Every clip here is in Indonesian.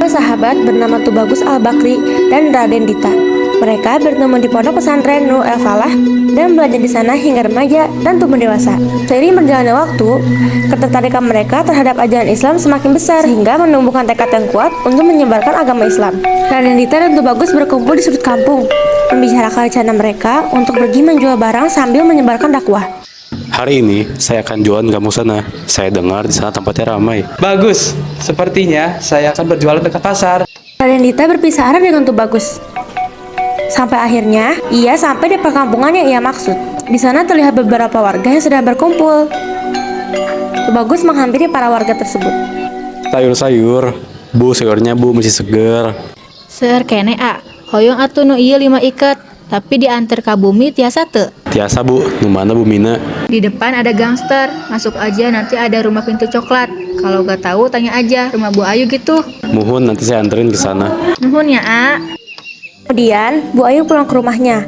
bersahabat bernama Tubagus Al-Bakri dan Raden Dita. Mereka bertemu di pondok pesantren Nur El Falah dan belajar di sana hingga remaja dan tumbuh dewasa. Seiring berjalannya waktu, ketertarikan mereka terhadap ajaran Islam semakin besar hingga menumbuhkan tekad yang kuat untuk menyebarkan agama Islam. Raden Dita dan Tubagus berkumpul di sudut kampung, membicarakan rencana mereka untuk pergi menjual barang sambil menyebarkan dakwah. Hari ini saya akan jualan kamu sana. Saya dengar di sana tempatnya ramai. Bagus, sepertinya saya akan berjualan dekat pasar. Raden Dita berpisah arah dengan Tubagus. Sampai akhirnya, ia sampai di perkampungan yang ia maksud. Di sana terlihat beberapa warga yang sedang berkumpul. Tubagus menghampiri para warga tersebut. Sayur-sayur, Bu, sayurnya Bu masih seger. Seur kene hoyong atuh nu ieu 5 iket, tapi diantar ka bumi tiasa teu. Tiasa Bu, nu mana Bu Mina? Di depan ada gangster, masuk aja nanti ada rumah pintu coklat. Kalau gak tahu tanya aja rumah Bu Ayu gitu. Muhun nanti saya anterin ke sana. Nuhun ya, Kemudian, Bu Ayu pulang ke rumahnya.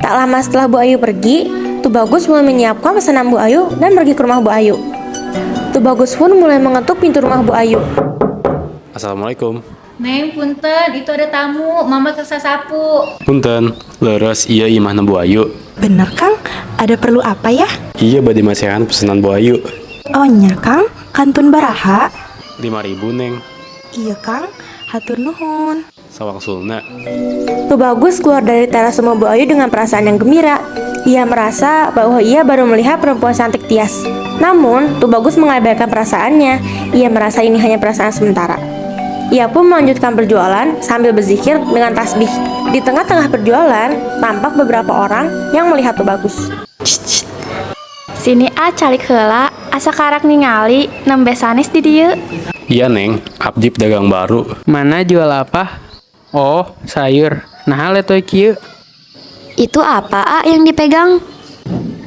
Tak lama setelah Bu Ayu pergi, Tubagus mulai menyiapkan pesanan Bu Ayu dan pergi ke rumah Bu Ayu. Tubagus pun mulai mengetuk pintu rumah Bu Ayu. Assalamualaikum. Neng punten, itu ada tamu, mama kersa sapu. Punten, leres iya imahna Bu Ayu. Bener Kang, ada perlu apa ya? Iya badi masehan pesanan Bu Ayu. Oh nya Kang, kantun baraha? 5.000 Neng. Iya Kang, hatur nuhun. Sawangsulna. Tubagus keluar dari teras rumah Bu Ayu dengan perasaan yang gembira. Ia merasa bahwa ia baru melihat perempuan cantik Tias. Namun, Tubagus mengabaikan perasaannya. Ia merasa ini hanya perasaan sementara. Ia pun melanjutkan berjualan sambil berzikir dengan tasbih. Di tengah-tengah berjualan, tampak beberapa orang yang melihat Tubagus. Sini calik heula, asa karak ningali nembe sanes di dieu. Iya Neng, abdi pedagang baru. Mana jual apa? Oh, sayur. Nah, letoy kieu. Itu apa yang dipegang?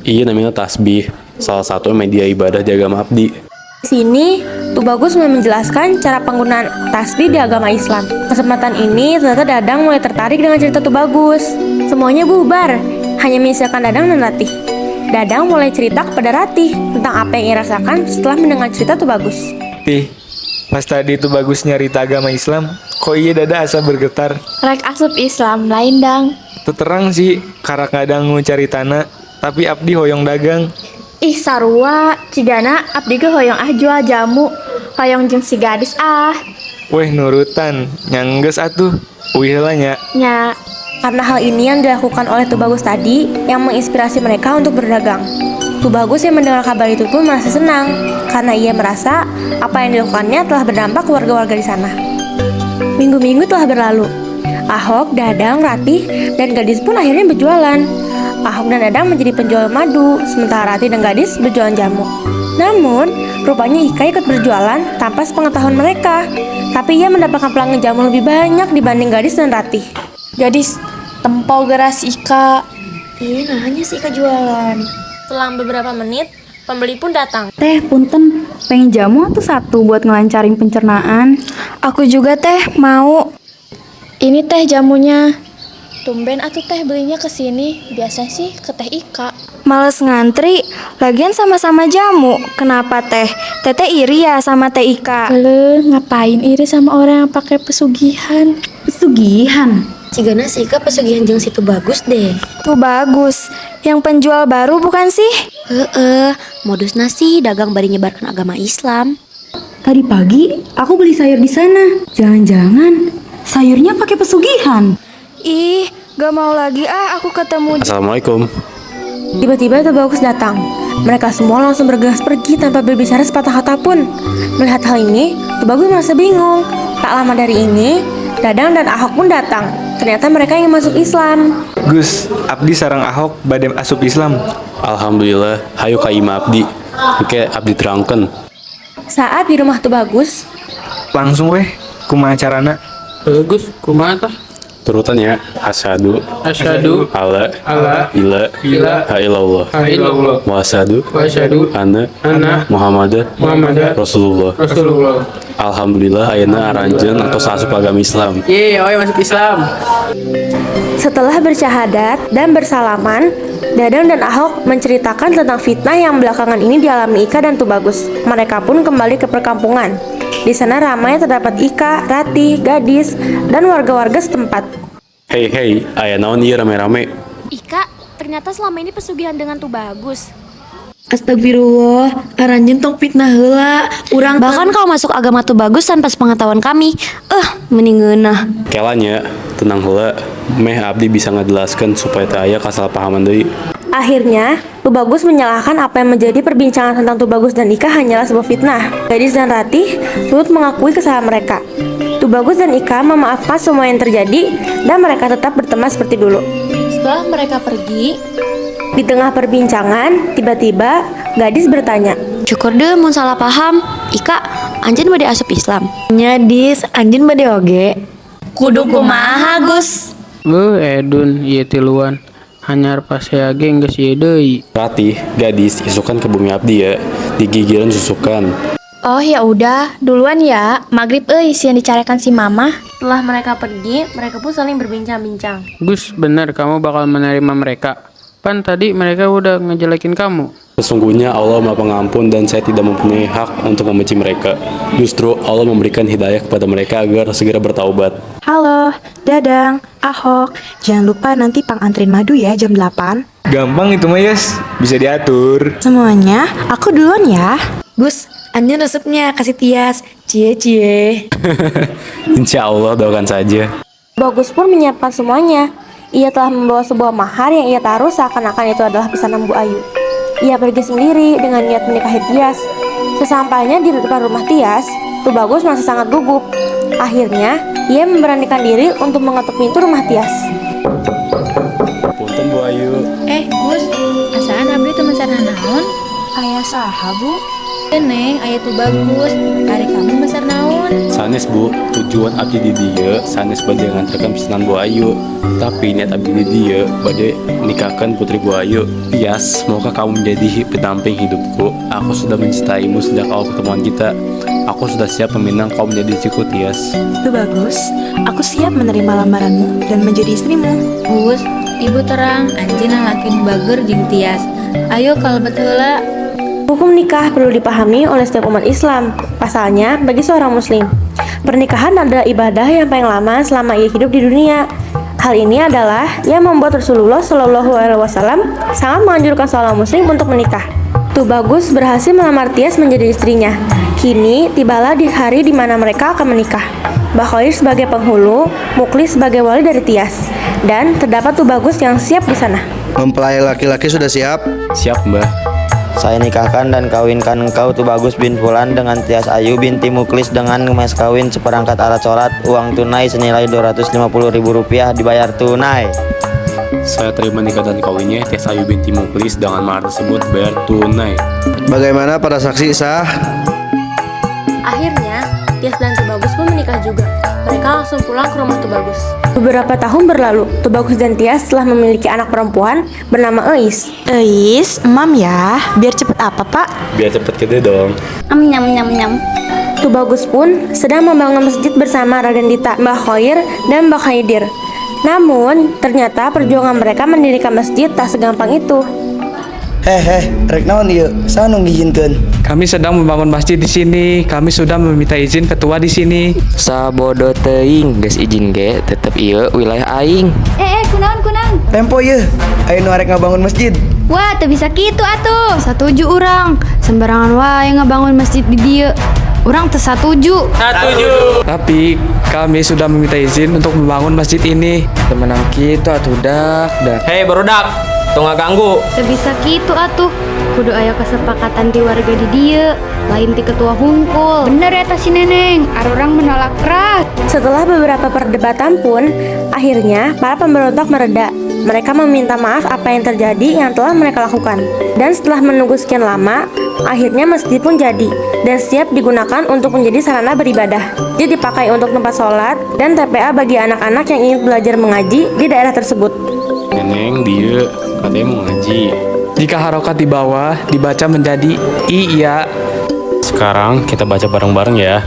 Iya namanya tasbih. Salah satu media ibadah di agama abdi. Di sini, Tubagus mulai menjelaskan cara penggunaan tasbih di agama Islam. Kesempatan ini ternyata Dadang mulai tertarik dengan cerita Tubagus. Semuanya bubar, hanya menyisakan Dadang dan Ratih. Dadang mulai cerita kepada Ratih tentang apa yang ia rasakan setelah mendengar cerita Tubagus. Tih, pas tadi itu bagus nyarita agama Islam, kok iya dada asa bergetar. Rek asup Islam lain dang. Terang sih, karak ngadangu cari tanah, tapi abdi hoyong dagang. Ih sarua, cigana abdi ge hoyong jual jamu, hoyong jeung si gadis Weh nurutan, nyangges atuh, uih heula nya. nya. Karena hal ini yang dilakukan oleh Tubagus tadi yang menginspirasi mereka untuk berdagang. Tubagus yang mendengar kabar itu pun merasa senang karena ia merasa apa yang dilakukannya telah berdampak ke warga-warga di sana. Minggu-minggu telah berlalu. Ahok, Dadang, Ratih, dan gadis pun akhirnya berjualan. Ahok dan Dadang menjadi penjual madu, sementara Ratih dan gadis berjualan jamu. Namun, rupanya Ika ikut berjualan tanpa sepengetahuan mereka. Tapi ia mendapatkan pelanggan jamu lebih banyak dibanding gadis dan Ratih. Gadis, tempol geras Ika. Iya, nah hanya si Ika jualan. Selang beberapa menit, pembeli pun datang. Teh, punten, pengen jamu atau satu buat ngelancarin pencernaan? Aku juga teh mau. Ini teh jamunya. Tumben atuh teh belinya ke sini. Biasa sih ke teh Ika. Males ngantri, lagian sama-sama jamu. Kenapa teh? Teteh iri ya sama teh Ika? Ngapain iri sama orang yang pakai pesugihan? Pesugihan? Cigana si Ika pesugihan jeung situ bagus deh. Tuh bagus, yang penjual baru bukan sih? Modus nasi dagang bari nyebarkan agama Islam. Tadi pagi aku beli sayur di sana. Jangan-jangan sayurnya pakai pesugihan? Ih, gak mau lagi aku ketemu. Assalamualaikum. Tiba-tiba Tubagus datang. Mereka semua langsung bergegas pergi tanpa berbicara sepatah kata pun. Melihat hal ini, Tubagus merasa bingung. Tak lama dari ini, Dadang dan Ahok pun datang. Ternyata mereka ingin masuk Islam. Gus, abdi sarang Ahok badem asup Islam. Alhamdulillah, hayu ka imah abdi. Engke abdi terangkan. Saat di rumah Tubagus, Langsung weh, kumaha carana? Bagus, kumaha tah? Turutan ya. Asyhadu alla ila illallah illallah wa asyhadu wa asyhadu anna anna Muhammadar Rasulullah. Alhamdulillah ayeuna aranjeun atau asup agama Islam. Ye, masuk Islam. setelah bersyahadat dan bersalaman, Dadang dan Ahok menceritakan tentang fitnah yang belakangan ini dialami Ika dan Tubagus. Mereka pun kembali ke perkampungan. Di sana ramai terdapat Ika, Ratih, Gadis, dan warga-warga setempat. Hei, aya naon ieu rame-rame? Ika, ternyata selama ini pesugihan dengan tuh bagus. Astagfirullah, aranjeun tong fitnah heula. Urang Bahkan kau masuk agama tuh bagus tanpa sepengetahuan kami. Mending ngeunah. Kelanya, tenang heula. Meh abdi bisa ngajelaskeun supaya teu aya kasalahpahaman deui. Akhirnya, Tubagus menyalahkan apa yang menjadi perbincangan tentang Tubagus dan Ika hanyalah sebuah fitnah. Gadis dan Ratih turut mengakui kesalahan mereka. Tubagus dan Ika memaafkan semua yang terjadi dan mereka tetap berteman seperti dulu. Setelah mereka pergi, Di tengah perbincangan, tiba-tiba Gadis bertanya, Syukur deh mun salah paham. Ika, anjeun bade asup Islam. nyadis anjeun bade oge. Kudu kumaha, Gus? Edun, ieu tiluan. Hanyar pas saya geus ieu deui. Ratih, Gadis, isukan ke bumi abdi ya. Di gigireun susukan. oh ya udah, duluan ya. Maghrib sian dicarekan si mama. setelah mereka pergi, mereka pun saling berbincang-bincang. Gus, benar kamu bakal menerima mereka. Pan tadi mereka udah ngejelekin kamu. Sesungguhnya Allah Maha Pengampun dan saya tidak mempunyai hak untuk membenci mereka. Justru Allah memberikan hidayah kepada mereka agar segera bertaubat. Halo, Dadang, Ahok. Jangan lupa nanti Pang antrin madu ya jam 8. Gampang itu mah Yes, bisa diatur. Semuanya, aku duluan ya. Gus, anjeun resepnya kasih Tias. Cie. Insya Allah doakan saja. Bagus pun menyiapkan semuanya. Ia telah membawa sebuah mahar yang ia taruh seakan-akan itu adalah pesanan Bu Ayu. Ia pergi sendiri dengan niat menikahi Tias. Sesampainya di depan rumah Tias, Tubagus masih sangat gugup. Akhirnya, ia memberanikan diri untuk mengetuk pintu rumah Tias. Punten Bu Ayu. Gus, asaan abdi teu mesarna naon? Ayah saha, Bu? Neng, aya tuh bagus. Hari kamu besar naon? Sanes Bu, tujuan abdi di dieu sanes bade nganterkeun pesanan Bu Ayu. Tapi niat abdi di dieu bade nikahkan putri Bu Ayu. Tias, semoga kamu menjadi pendamping hidupku. Aku sudah mencintaimu sejak awal pertemuan kita. Aku sudah siap meminang kau menjadi istriku, Tias. Itu bagus. Aku siap menerima lamaranmu dan menjadi istrimu. Gus, ibu terang, anjeunna laki nu bager jeung Tias. Ayo kalebet heula. Hukum nikah perlu dipahami oleh setiap umat Islam. Pasalnya, bagi seorang muslim, pernikahan adalah ibadah yang paling lama selama ia hidup di dunia. Hal ini adalah yang membuat Rasulullah Shallallahu Alaihi Wasallam sangat menganjurkan seorang muslim untuk menikah. Tubagus berhasil melamar Tias menjadi istrinya. Kini, tibalah di hari di mana mereka akan menikah. Bakhoir sebagai penghulu, Muklis sebagai wali dari Tias, dan terdapat Tubagus yang siap di sana. Mempelai laki-laki sudah siap? Siap, Mbah. Saya nikahkan dan kawinkan engkau Tubagus bin Fulan dengan Tias Ayu binti Muklis dengan mas kawin seperangkat alat sholat, uang tunai senilai Rp250.000 dibayar tunai. Saya terima nikah dan kawinnya Tias Ayu binti Muklis dengan mahar tersebut bayar tunai. Bagaimana para saksi sah? Akhirnya, Tias dan Tubagus pun menikah juga. Mereka langsung pulang ke rumah Tubagus. Beberapa tahun berlalu, Tubagus dan Tias telah memiliki anak perempuan bernama Eis. Eis, emam ya. Biar cepet apa, Pak? Biar cepet gede dong. Nyam. Tubagus pun sedang membangun masjid bersama Raden Dita, Mbah Khoir, dan Mbah Khaidir. Namun, ternyata perjuangan mereka mendirikan masjid tak segampang itu. Rek naon ieu? Saha nu ngijinkeun? Kami sedang membangun masjid di sini. Kami sudah meminta izin ketua di sini. Sabodo teuing geus izin ge tetep ieu wilayah aing. Kunaon? Tempo ieu. Aya nu arek ngabangun masjid. Wah, teu bisa kitu atuh. Satuju urang. Sembarangan wae ngabangun masjid di dieu. Urang teu satuju. Tapi kami sudah meminta izin untuk membangun masjid ini. Temenang kitu atuh dak. Hei barudak, teu ngaganggu. Teu bisa kitu atuh. Kudu aya kesepakatan ti warga di dieu, lain ti ketua hungkul. Bener eta si Neneng, arurang menolak keras. Setelah beberapa perdebatan pun, akhirnya para pemberontak mereda. Mereka meminta maaf apa yang terjadi yang telah mereka lakukan. Dan setelah menunggu sekian lama, akhirnya masjid pun jadi dan siap digunakan untuk menjadi sarana beribadah. Dia dipakai untuk tempat sholat dan TPA bagi anak-anak yang ingin belajar mengaji di daerah tersebut. Neneng dia katanya mau ngaji. Jika harokat di bawah dibaca menjadi iya. Sekarang kita baca bareng-bareng ya.